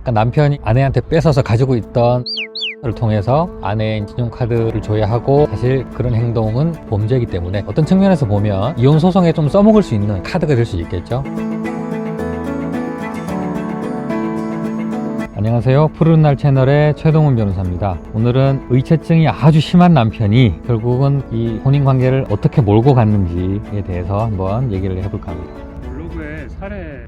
그러니까 남편이 아내한테 뺏어서 가지고 있던 를 통해서 아내의 신용카드를 줘야 하고, 사실 그런 행동은 범죄이기 때문에 어떤 측면에서 보면 이혼 소송에 좀 써먹을 수 있는 카드가 될 수 있겠죠. 안녕하세요. 푸른 날 채널의 최동훈 변호사입니다. 오늘은 의체증이 아주 심한 남편이 결국은 이 혼인관계를 어떻게 몰고 갔는지에 대해서 한번 얘기를 해볼까 합니다. 블로그에 사례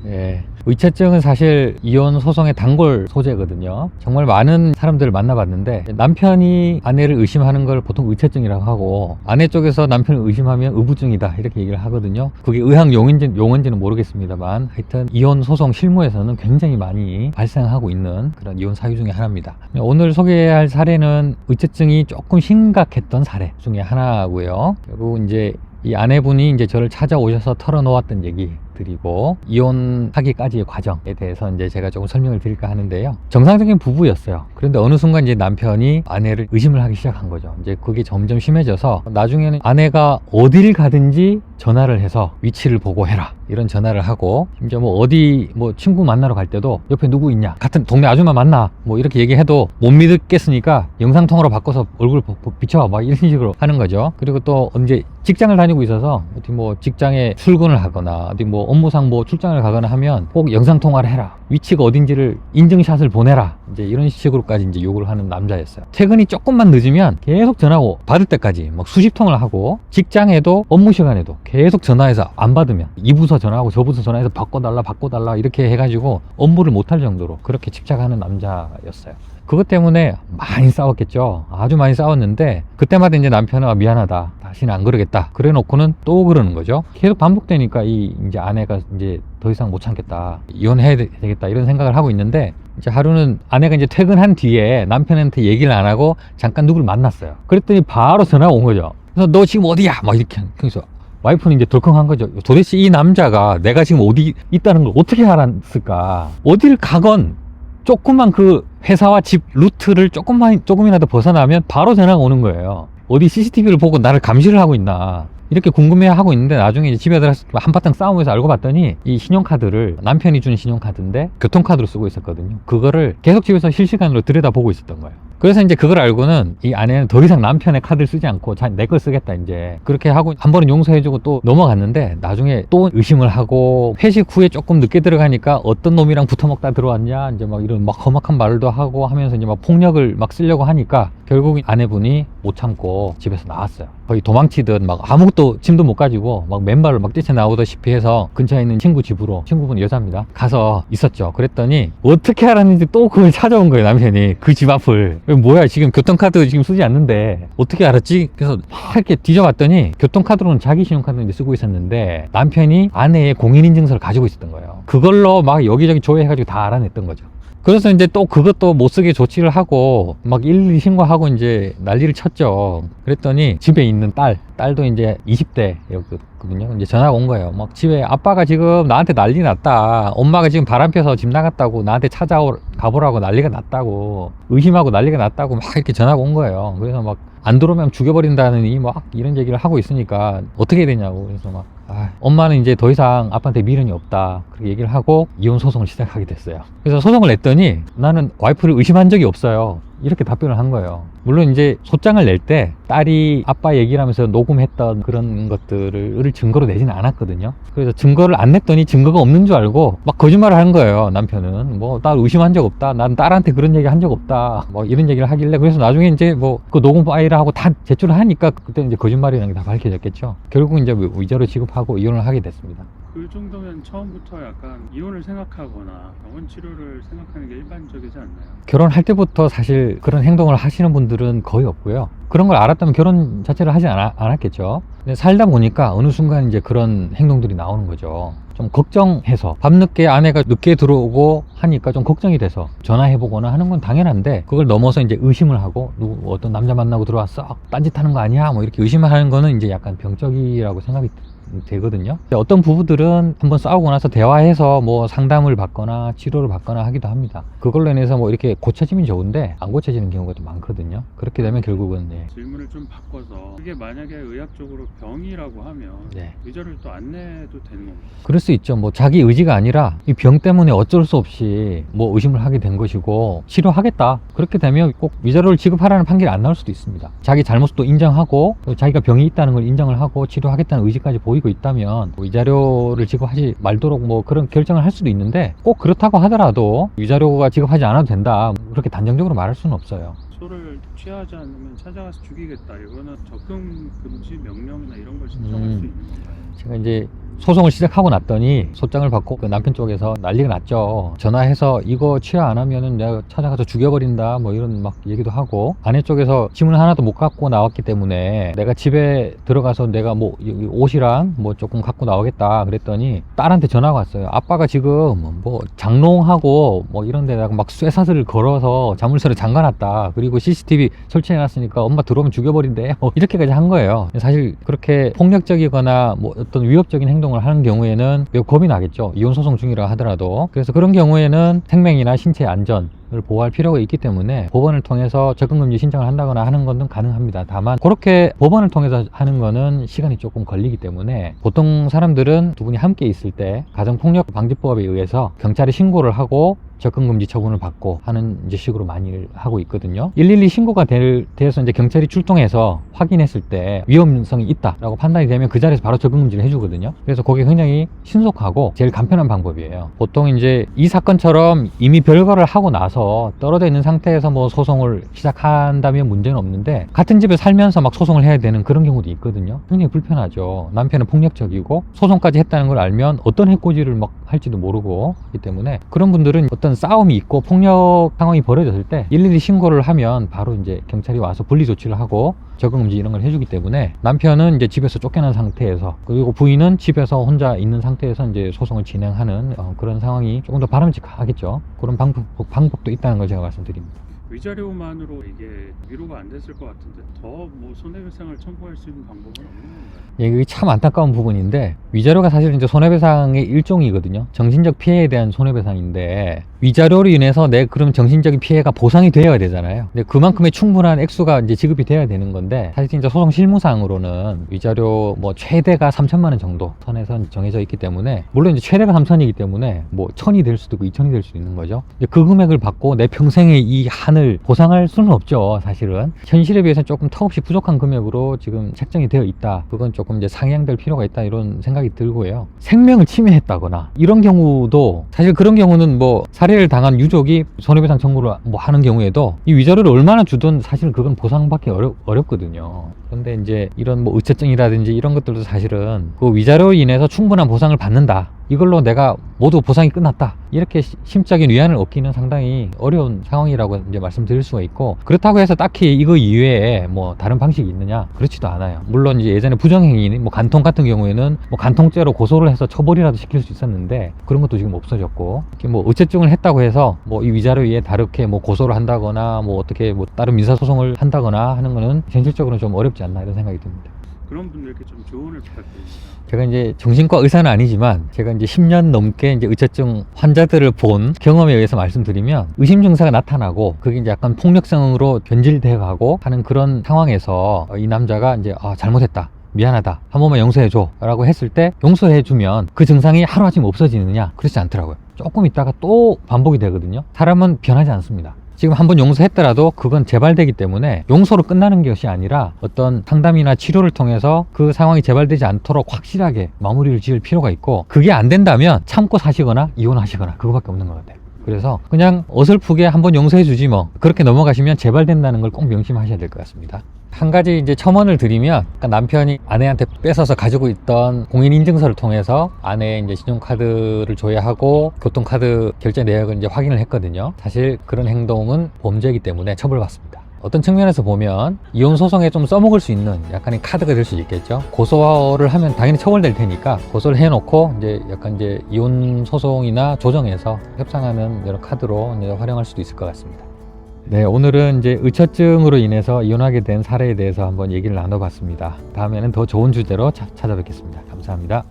예, 의체증은 사실 이혼 소송의 단골 소재거든요. 정말 많은 사람들을 만나봤는데, 남편이 아내를 의심하는 걸 보통 의체증이라고 하고, 아내 쪽에서 남편을 의심하면 의부증이다 이렇게 얘기를 하거든요. 그게 의학 용어인지는 모르겠습니다만, 하여튼 이혼 소송 실무에서는 굉장히 많이 발생하고 있는 그런 이혼 사유 중에 하나입니다. 오늘 소개할 사례는 의체증이 조금 심각했던 사례 중에 하나고요. 그리고 이제 이 아내분이 이제 저를 찾아오셔서 털어놓았던 얘기 드리고, 이혼하기까지의 과정에 대해서 이제 제가 조금 설명을 드릴까 하는데요. 정상적인 부부였어요. 그런데 어느 순간 이제 남편이 아내를 의심을 하기 시작한 거죠. 이제 그게 점점 심해져서 나중에는 아내가 어딜 가든지 전화를 해서 위치를 보고해라 이런 전화를 하고, 이제 뭐 어디 뭐 친구 만나러 갈 때도 옆에 누구 있냐, 같은 동네 아줌마 만나, 뭐 이렇게 얘기해도 못 믿겠으니까 영상통화로 바꿔서 얼굴 비춰봐 막 이런 식으로 하는 거죠. 그리고 또 언제 직장을 다니고 있어서 어디 뭐 직장에 출근을 하거나 어디 뭐 업무상 뭐 출장을 가거나 하면 꼭 영상통화를 해라, 위치가 어딘지를 인증샷을 보내라, 이제 이런 식으로까지 이제 요구를 하는 남자였어요. 퇴근이 조금만 늦으면 계속 전화고, 받을 때까지 막 수십 통을 하고, 직장에도 업무 시간에도 계속 전화해서 안 받으면 이 부서 전화하고 저 부서 전화해서 바꿔달라 이렇게 해가지고 업무를 못할 정도로 그렇게 집착하는 남자였어요. 그것 때문에 많이 싸웠겠죠. 아주 많이 싸웠는데, 그때마다 이제 남편은 미안하다, 다시는 안 그러겠다 그래 놓고는 또 그러는 거죠. 계속 반복되니까 이제 아내가 이제 더 이상 못 참겠다, 이혼해야 되겠다 이런 생각을 하고 있는데, 이제 하루는 아내가 이제 퇴근한 뒤에 남편한테 얘기를 안 하고 잠깐 누굴 만났어요. 그랬더니 바로 전화가 온 거죠. 그래서 너 지금 어디야 막 이렇게. 그래서 와이프는 이제 덜컹한 거죠. 도대체 이 남자가 내가 지금 어디 있다는 걸 어떻게 알았을까. 어딜 가건 조금만 그 회사와 집 루트를 조금이라도 벗어나면 바로 전화가 오는 거예요. 어디 CCTV를 보고 나를 감시를 하고 있나 이렇게 궁금해하고 있는데, 나중에 이제 집에 들어서 한바탕 싸우면서 알고 봤더니 이 신용카드를, 남편이 준 신용카드인데 교통카드로 쓰고 있었거든요. 그거를 계속 집에서 실시간으로 들여다보고 있었던 거예요. 그래서 이제 그걸 알고는 이 아내는 더 이상 남편의 카드를 쓰지 않고 내 걸 쓰겠다, 이제 그렇게 하고 한 번은 용서해주고 또 넘어갔는데, 나중에 또 의심을 하고, 회식 후에 조금 늦게 들어가니까 어떤 놈이랑 붙어먹다 들어왔냐, 이제 막 이런 막 험악한 말도 하고 하면서 이제 막 폭력을 막 쓰려고 하니까 결국 아내분이 못 참고 집에서 나왔어요. 거의 도망치듯 막 아무것도 짐도 못 가지고 막 맨발로 막 뛰쳐나오다시피 해서 근처에 있는 친구 집으로, 친구분 여자입니다, 가서 있었죠. 그랬더니 어떻게 알았는지 또 그걸 찾아온 거예요, 남편이. 그 집 앞을. 뭐야, 지금 교통카드 지금 쓰지 않는데 어떻게 알았지? 그래서 막 이렇게 뒤져봤더니 교통카드로는 자기 신용카드를 이제 쓰고 있었는데, 남편이 아내의 공인인증서를 가지고 있었던 거예요. 그걸로 막 여기저기 조회해가지고 다 알아냈던 거죠. 그래서 이제 또 그것도 못 쓰게 조치를 하고 막 112 신고하고 이제 난리를 쳤죠. 그랬더니 집에 있는 딸도 이제 20대였거든요. 이제 전화가 온 거예요. 막 집에 아빠가 지금 나한테 난리 났다, 엄마가 지금 바람 펴서 집 나갔다고 나한테 가보라고 난리가 났다고, 의심하고 난리가 났다고 막 이렇게 전화가 온 거예요. 그래서 막 안 들어오면 죽여버린다느니 막 이런 얘기를 하고 있으니까 어떻게 해야 되냐고. 그래서 막 엄마는 이제 더 이상 아빠한테 미련이 없다 그렇게 얘기를 하고 이혼 소송을 시작하게 됐어요. 그래서 소송을 냈더니 나는 와이프를 의심한 적이 없어요 이렇게 답변을 한 거예요. 물론 이제 소장을 낼 때 딸이 아빠 얘기를 하면서 녹음했던 그런 것들을 증거로 내지는 않았거든요. 그래서 증거를 안 냈더니 증거가 없는 줄 알고 막 거짓말을 한 거예요. 남편은 뭐 딸 의심한 적 없다, 난 딸한테 그런 얘기 한 적 없다, 뭐 이런 얘기를 하길래, 그래서 나중에 이제 뭐 그 녹음 파일하고 다 제출을 하니까 그때 이제 거짓말이라는 게 다 밝혀졌겠죠. 결국 이제 위자료 지급하고 이혼을 하게 됐습니다. 그 정도면 처음부터 약간 이혼을 생각하거나 병원 치료를 생각하는 게 일반적이지 않나요? 결혼할 때부터 사실 그런 행동을 하시는 분들은 거의 없고요. 그런 걸 알았다면 결혼 자체를 하지 않았겠죠. 근데 살다 보니까 어느 순간 이제 그런 행동들이 나오는 거죠. 좀 걱정해서, 밤늦게 아내가 늦게 들어오고 하니까 좀 걱정이 돼서 전화해보거나 하는 건 당연한데, 그걸 넘어서 이제 의심을 하고, 어떤 남자 만나고 들어왔어, 딴짓하는 거 아니야, 뭐 이렇게 의심을 하는 거는 이제 약간 병적이라고 생각이 되거든요. 어떤 부부들은 한번 싸우고 나서 대화해서 뭐 상담을 받거나 치료를 받거나 하기도 합니다. 그걸로 인해서 뭐 이렇게 고쳐지면 좋은데 안 고쳐지는 경우가 좀 많거든요. 그렇게 되면 결국은 질문을 좀 바꿔서 그게 만약에 의학적으로 병이라고 하면 위자료를 또 안 내도 되는 건가요? 그럴 수 있죠. 뭐 자기 의지가 아니라 이 병 때문에 어쩔 수 없이 뭐 의심을 하게 된 것이고 치료하겠다. 그렇게 되면 꼭 위자료를 지급하라는 판결이 안 나올 수도 있습니다. 자기 잘못도 인정하고 또 자기가 병이 있다는 걸 인정을 하고 치료하겠다는 의지까지 보이고 있다면 위자료를 지급하지 말도록 뭐 그런 결정을 할 수도 있는데 꼭 그렇다고 하더라도 위자료가 지급하지 않아도 된다. 그렇게 단정적으로 말할 수는 없어요. 소를 취하지 않으면 찾아가서 죽이겠다. 이거는 접근 금지 명령이나 이런 걸 신청할 수 있는 건가요? 제가 이제 소송을 시작하고 났더니 소장을 받고 그 남편 쪽에서 난리가 났죠. 전화해서 이거 취하 안 하면은 내가 찾아가서 죽여버린다 뭐 이런 막 얘기도 하고, 아내 쪽에서 짐을 하나도 못 갖고 나왔기 때문에 내가 집에 들어가서 내가 뭐 옷이랑 뭐 조금 갖고 나오겠다 그랬더니 딸한테 전화가 왔어요. 아빠가 지금 뭐 장롱하고 뭐 이런 데다가 막 쇠사슬을 걸어서 자물쇠를 잠가놨다. 그리고 CCTV 설치해놨으니까 엄마 들어오면 죽여버린대. 이렇게까지 한 거예요. 사실 그렇게 폭력적이거나 뭐 어떤 위협적인 행동을 하는 경우에는 매우 겁이 나겠죠. 이혼 소송 중이라 하더라도. 그래서 그런 경우에는 생명이나 신체 안전을 보호할 필요가 있기 때문에 법원을 통해서 접근금지 신청을 한다거나 하는 건 가능합니다. 다만 그렇게 법원을 통해서 하는 거는 시간이 조금 걸리기 때문에 보통 사람들은 두 분이 함께 있을 때 가정폭력방지법에 의해서 경찰에 신고를 하고 접근금지 처분을 받고 하는 이제 식으로 많이 하고 있거든요. 112 신고가 돼서 이제 경찰이 출동해서 확인했을 때 위험성이 있다라고 판단이 되면 그 자리에서 바로 접근금지를 해주거든요. 그래서 그게 굉장히 신속하고 제일 간편한 방법이에요. 보통 이제 이 사건처럼 이미 별거를 하고 나서 떨어져 있는 상태에서 뭐 소송을 시작한다면 문제는 없는데, 같은 집에 살면서 막 소송을 해야 되는 그런 경우도 있거든요. 굉장히 불편하죠. 남편은 폭력적이고 소송까지 했다는 걸 알면 어떤 해코지를 막 할지도 모르고 하기 때문에, 그런 분들은 어떤 싸움이 있고 폭력 상황이 벌어졌을 때 112 신고를 하면 바로 이제 경찰이 와서 분리 조치를 하고 접근금지 이런 걸 해주기 때문에, 남편은 이제 집에서 쫓겨난 상태에서, 그리고 부인은 집에서 혼자 있는 상태에서 이제 소송을 진행하는 그런 상황이 조금 더 바람직하겠죠. 그런 방법도 있다는 걸 제가 말씀드립니다. 위자료만으로 이게 위로가 안 됐을 것 같은데 더 뭐 손해배상을 청구할 수 있는 방법은 없는 건가요? 예, 이게 참 안타까운 부분인데, 위자료가 사실 이제 손해배상의 일종이거든요. 정신적 피해에 대한 손해배상인데, 위자료로 인해서 내 그럼 정신적인 피해가 보상이 되어야 되잖아요. 근데 그만큼의 충분한 액수가 이제 지급이 돼야 되는 건데, 사실 진짜 소송 실무상으로는 위자료 뭐 최대가 3천만 원 정도 선에서 정해져 있기 때문에, 물론 이제 최대가 3천이기 때문에 뭐 1,000이 될 수도 있고 2,000이 될 수도 있는 거죠. 그 금액을 받고 내 평생의 이 한을 보상할 수는 없죠. 사실은 현실에 비해서 조금 턱없이 부족한 금액으로 지금 책정이 되어 있다. 그건 조금 이제 상향될 필요가 있다, 이런 생각이 들고요. 생명을 침해했다거나 이런 경우도, 사실 그런 경우는 뭐 살해를 당한 유족이 손해배상 청구를 뭐 하는 경우에도 이 위자료를 얼마나 주든 사실 그건 보상받기 어렵거든요. 그런데 이제 이런 뭐 의처증이라든지 이런 것들도 사실은 그 위자료로 인해서 충분한 보상을 받는다, 이걸로 내가 모두 보상이 끝났다, 이렇게 심적인 위안을 얻기는 상당히 어려운 상황이라고 이제 말씀드릴 수가 있고, 그렇다고 해서 딱히 이거 이외에 뭐 다른 방식이 있느냐, 그렇지도 않아요. 물론 이제 예전에 부정행위, 뭐 간통 같은 경우에는 뭐 간통죄로 고소를 해서 처벌이라도 시킬 수 있었는데 그런 것도 지금 없어졌고, 뭐 의처증을 했다고 해서 뭐 이 위자료 위에 다르게 뭐 고소를 한다거나 뭐 어떻게 뭐 다른 민사소송을 한다거나 하는 거는 현실적으로는 좀 어렵지 않나, 이런 생각이 듭니다. 그런 분들께 좀 조언을 부탁드립니다. 제가 이제 정신과 의사는 아니지만 제가 이제 10년 넘게 이제 의처증 환자들을 본 경험에 의해서 말씀드리면, 의심 증세가 나타나고 그게 이제 약간 폭력성으로 변질돼 가고 하는 그런 상황에서 이 남자가 이제 잘못했다, 미안하다, 한 번만 용서해줘 라고 했을 때 용서해주면 그 증상이 하루아침에 없어지느냐, 그렇지 않더라고요. 조금 있다가 또 반복이 되거든요. 사람은 변하지 않습니다. 지금 한번 용서했더라도 그건 재발되기 때문에 용서로 끝나는 것이 아니라 어떤 상담이나 치료를 통해서 그 상황이 재발되지 않도록 확실하게 마무리를 지을 필요가 있고, 그게 안 된다면 참고 사시거나 이혼하시거나 그거밖에 없는 것 같아요. 그래서 그냥 어설프게 한번 용서해 주지 뭐, 그렇게 넘어가시면 재발된다는 걸 꼭 명심하셔야 될 것 같습니다. 한 가지 이제 첨언을 드리면, 그러니까 남편이 아내한테 뺏어서 가지고 있던 공인인증서를 통해서 아내의 이제 신용카드를 조회하고 교통카드 결제 내역을 이제 확인을 했거든요. 사실 그런 행동은 범죄이기 때문에 처벌받습니다. 어떤 측면에서 보면 이혼 소송에 좀 써먹을 수 있는 약간의 카드가 될 수 있겠죠. 고소를 하면 당연히 처벌될 테니까 고소를 해놓고 이제 약간 이제 이혼 소송이나 조정에서 협상하는 여러 카드로 이제 활용할 수도 있을 것 같습니다. 네, 오늘은 이제 의처증으로 인해서 이혼하게 된 사례에 대해서 한번 얘기를 나눠봤습니다. 다음에는 더 좋은 주제로 찾아뵙겠습니다. 감사합니다.